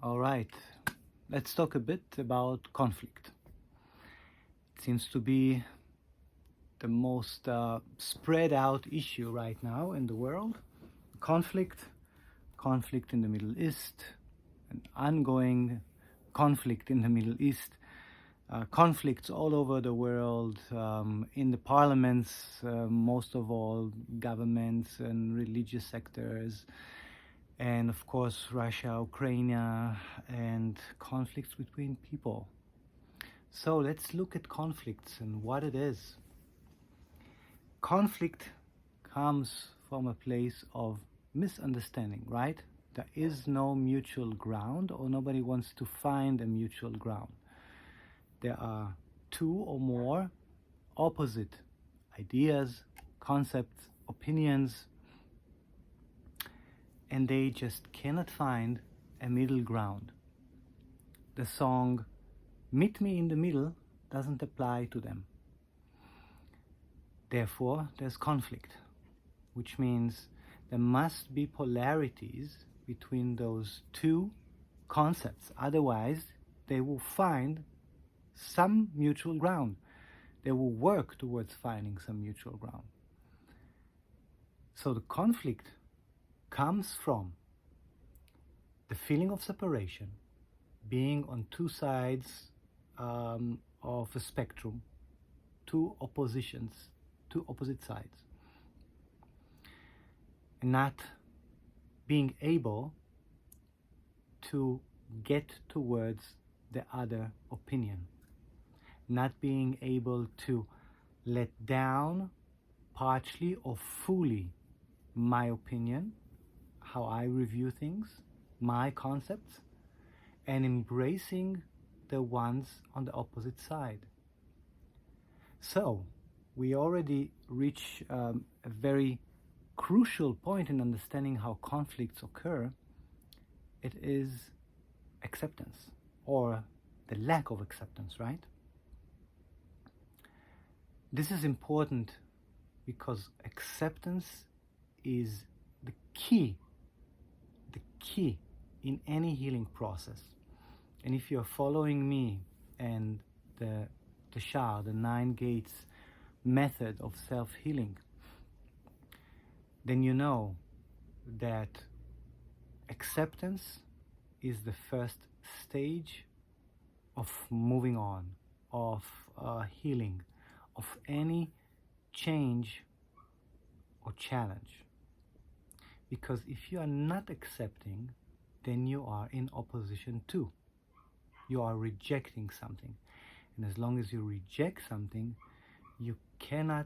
All right, let's talk a bit about conflict. It seems to be the most spread out issue right now in the world. Conflict in the Middle East, an ongoing conflict in the Middle East, conflicts all over the world, in the parliaments, most of all, governments and religious sectors, and of course, Russia, Ukraine, and conflicts between people. So let's look at conflicts and what it is. Conflict comes from a place of misunderstanding, right? There is no mutual ground, or nobody wants to find a mutual ground. There are two or more opposite ideas, concepts, opinions, and they just cannot find a middle ground. The song "Meet Me in the Middle" doesn't apply to them. Therefore, there's conflict, which means there must be polarities between those two concepts. Otherwise, they will find some mutual ground. They will work towards finding some mutual ground. So the conflict comes from the feeling of separation, being on two sides of a spectrum, two opposite sides, and not being able to get towards the other opinion, not being able to let down partially or fully my opinion, how I review things, my concepts, and embracing the ones on the opposite side. So we already reach a very crucial point in understanding how conflicts occur. It is acceptance, or the lack of acceptance, right? This is important because acceptance is the key in any healing process. And if you're following me and the SHAR, the 9 gates method of self-healing, then you know that acceptance is the first stage of moving on, of healing, of any change or challenge. Because if you are not accepting, then you are in opposition to. You are rejecting something. And as long as you reject something, you cannot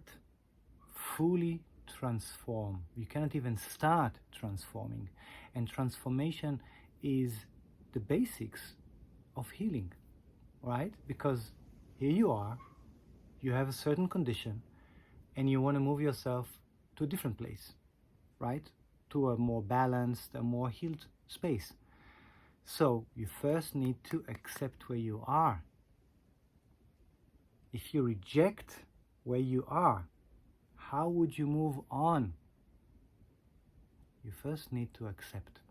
fully transform. You cannot even start transforming. And transformation is the basics of healing, right? Because here you are, you have a certain condition, and you want to move yourself to a different place, right? To a more balanced, a more healed space. So you first need to accept where you are. If you reject where you are, how would you move on? You first need to accept.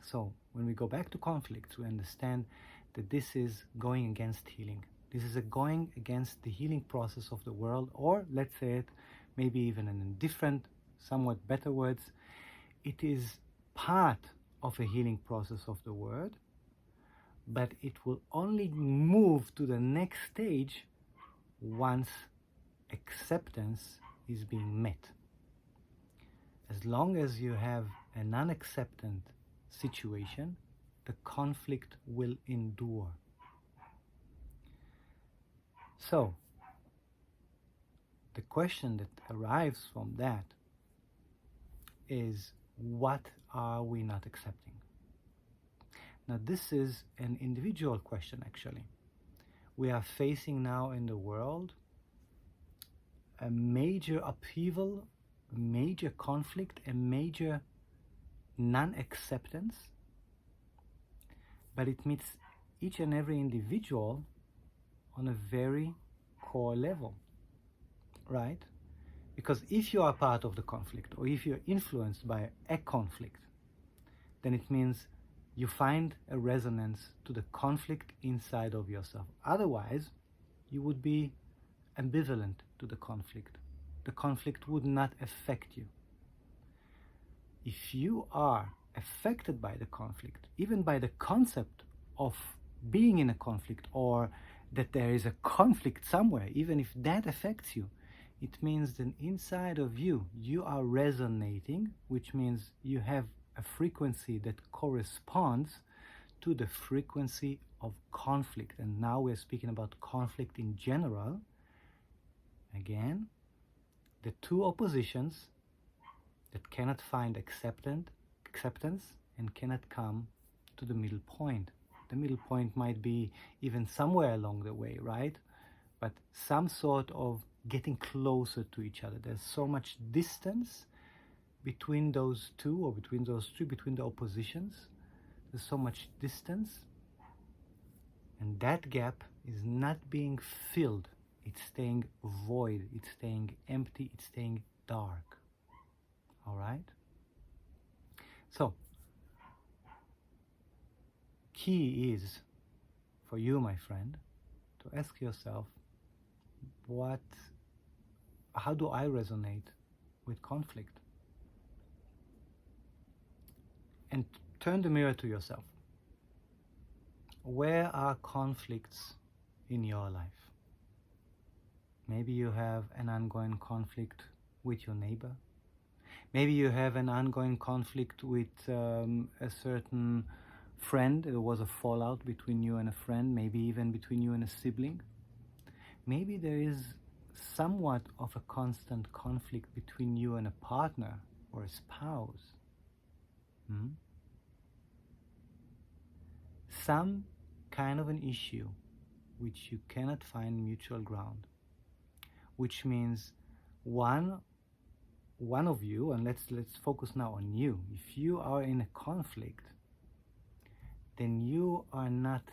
So when we go back to conflict, we understand that this is going against healing. This is going against the healing process of the world, or let's say it maybe even in different, somewhat better words, it is part of a healing process of the world, but it will only move to the next stage once acceptance is being met. As long as you have a non-acceptant situation, the conflict will endure. So, the question that arrives from that is, what are we not accepting? Now, this is an individual question, actually. We are facing now in the world a major upheaval, a major conflict, a major non-acceptance, but it meets each and every individual on a very core level, right? Because if you are part of the conflict, or if you're influenced by a conflict, then it means you find a resonance to the conflict inside of yourself. Otherwise, you would be ambivalent to the conflict. The conflict would not affect you. If you are affected by the conflict, even by the concept of being in a conflict, or that there is a conflict somewhere, even if that affects you, it means that inside of you, you are resonating, which means you have a frequency that corresponds to the frequency of conflict. And now we're speaking about conflict in general. Again, the two oppositions that cannot find acceptance and cannot come to the middle point. The middle point might be even somewhere along the way, right? But some sort of getting closer to each other. There's so much distance between those two, or between those three, between the oppositions. There's so much distance, and that gap is not being filled. It's staying void, it's staying empty, it's staying dark. All right? So, key is for you, my friend, to ask yourself, how do I resonate with conflict? And turn the mirror to yourself. Where are conflicts in your life? Maybe you have an ongoing conflict with your neighbor. Maybe you have an ongoing conflict with a certain friend. There was a fallout between you and a friend, maybe even between you and a sibling. Maybe there is somewhat of a constant conflict between you and a partner or a spouse. Some kind of an issue which you cannot find mutual ground, which means one of you, and let's focus now on you. If you are in a conflict, then you are not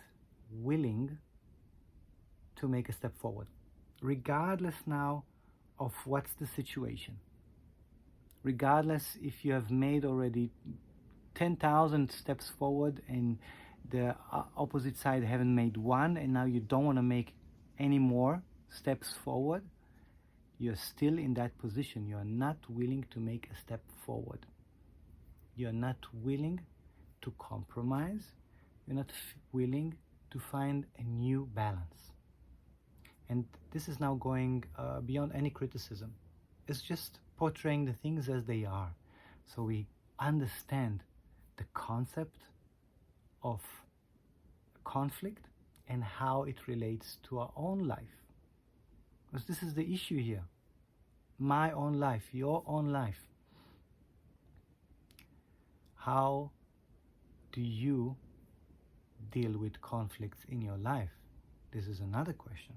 willing to make a step forward, regardless now of what's the situation. Regardless if you have made already 10,000 steps forward and the opposite side haven't made one, and now you don't want to make any more steps forward, you're still in that position. You're not willing to make a step forward. You're not willing to compromise. You're not willing to find a new balance. And this is now going beyond any criticism. It's just portraying the things as they are, so we understand the concept of conflict and how it relates to our own life. Because this is the issue here. My own life, your own life. How do you deal with conflicts in your life? This is another question.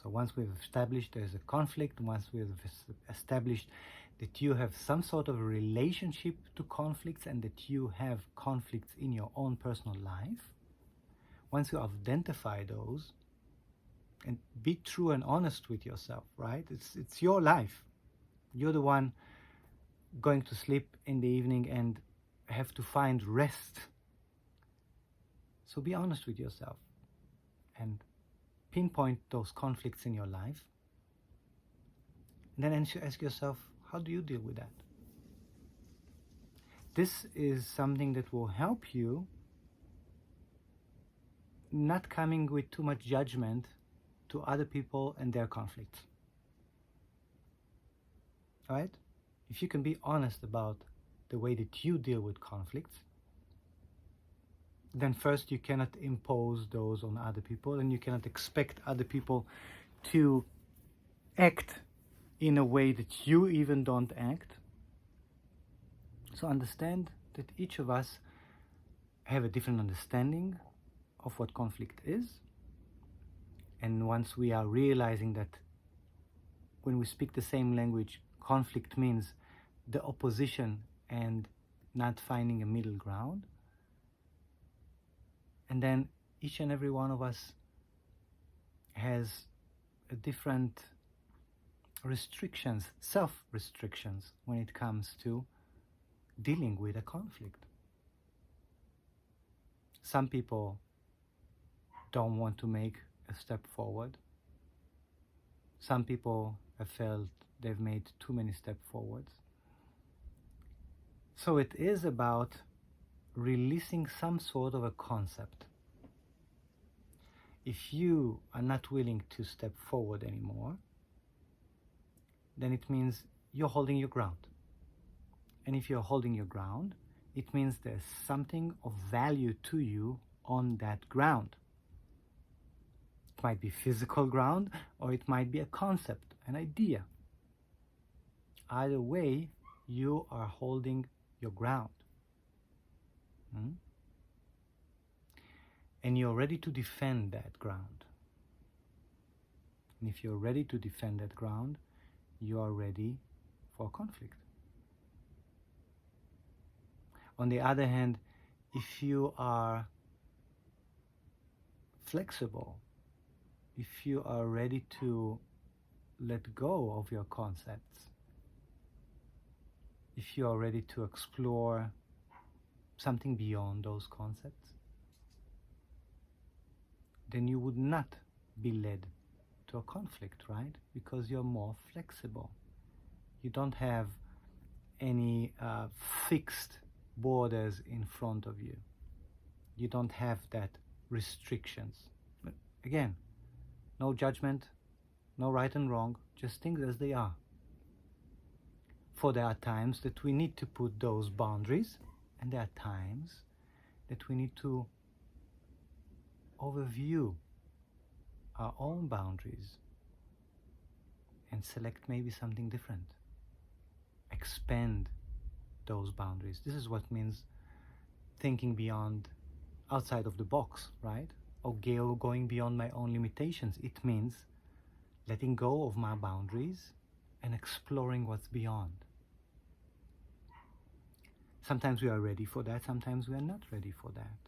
So once we've established there's a conflict, once we've established that you have some sort of a relationship to conflicts and that you have conflicts in your own personal life, once you identify those, and be true and honest with yourself, right? It's your life. You're the one going to sleep in the evening and have to find rest. So be honest with yourself and pinpoint those conflicts in your life. And then ask yourself, how do you deal with that? This is something that will help you not coming with too much judgment to other people and their conflicts. Right? If you can be honest about the way that you deal with conflicts, then first you cannot impose those on other people, and you cannot expect other people to act in a way that you even don't act. So understand that each of us have a different understanding of what conflict is. And once we are realizing that when we speak the same language, conflict means the opposition and not finding a middle ground. And then each and every one of us has a different restrictions, self-restrictions when it comes to dealing with a conflict. Some people don't want to make a step forward. Some people have felt they've made too many steps forwards. So it is about releasing some sort of a concept. If you are not willing to step forward anymore, then it means you're holding your ground. And if you're holding your ground, it means there's something of value to you on that ground. It might be physical ground, or it might be a concept, an idea. Either way, you are holding your ground. And you're ready to defend that ground. And if you're ready to defend that ground, you are ready for conflict. On the other hand, if you are flexible, if you are ready to let go of your concepts, if you are ready to explore something beyond those concepts, then you would not be led to a conflict, right? Because you're more flexible. You don't have any fixed borders in front of you. You don't have that restrictions. But again, no judgment, no right and wrong, just things as they are. For there are times that we need to put those boundaries, and there are times that we need to overview our own boundaries and select maybe something different. Expand those boundaries. This is what means thinking beyond, outside of the box, right? Or going beyond my own limitations. It means letting go of my boundaries and exploring what's beyond. Sometimes we are ready for that, sometimes we are not ready for that.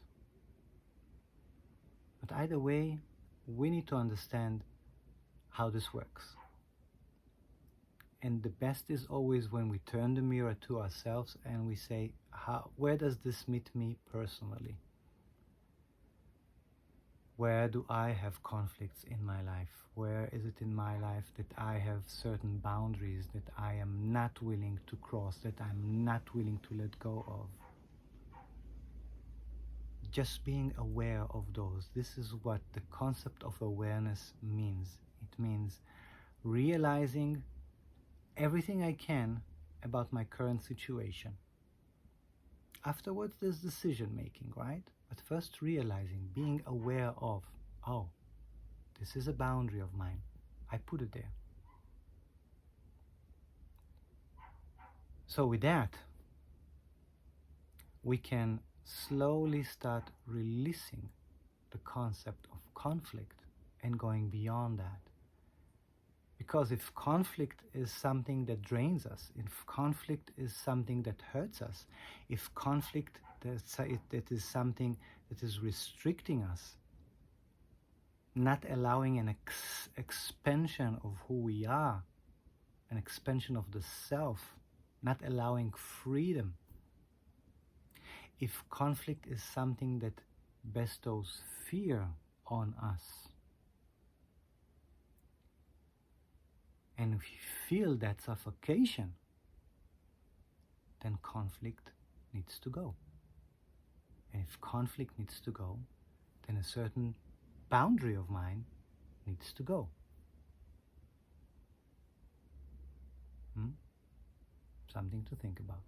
But either way, we need to understand how this works. And the best is always when we turn the mirror to ourselves and we say, where does this meet me personally? Where do I have conflicts in my life? Where is it in my life that I have certain boundaries that I am not willing to cross, that I'm not willing to let go of? Just being aware of those. This is what the concept of awareness means. It means realizing everything I can about my current situation. Afterwards, there's decision making, right? But first realizing, being aware of, oh, this is a boundary of mine. I put it there. So with that, we can slowly start releasing the concept of conflict and going beyond that. Because if conflict is something that drains us, if conflict is something that hurts us, if conflict that is something that is restricting us, not allowing an expansion of who we are, an expansion of the self, not allowing freedom, if conflict is something that bestows fear on us, and if you feel that suffocation, then conflict needs to go. And if conflict needs to go, then a certain boundary of mine needs to go. Something to think about.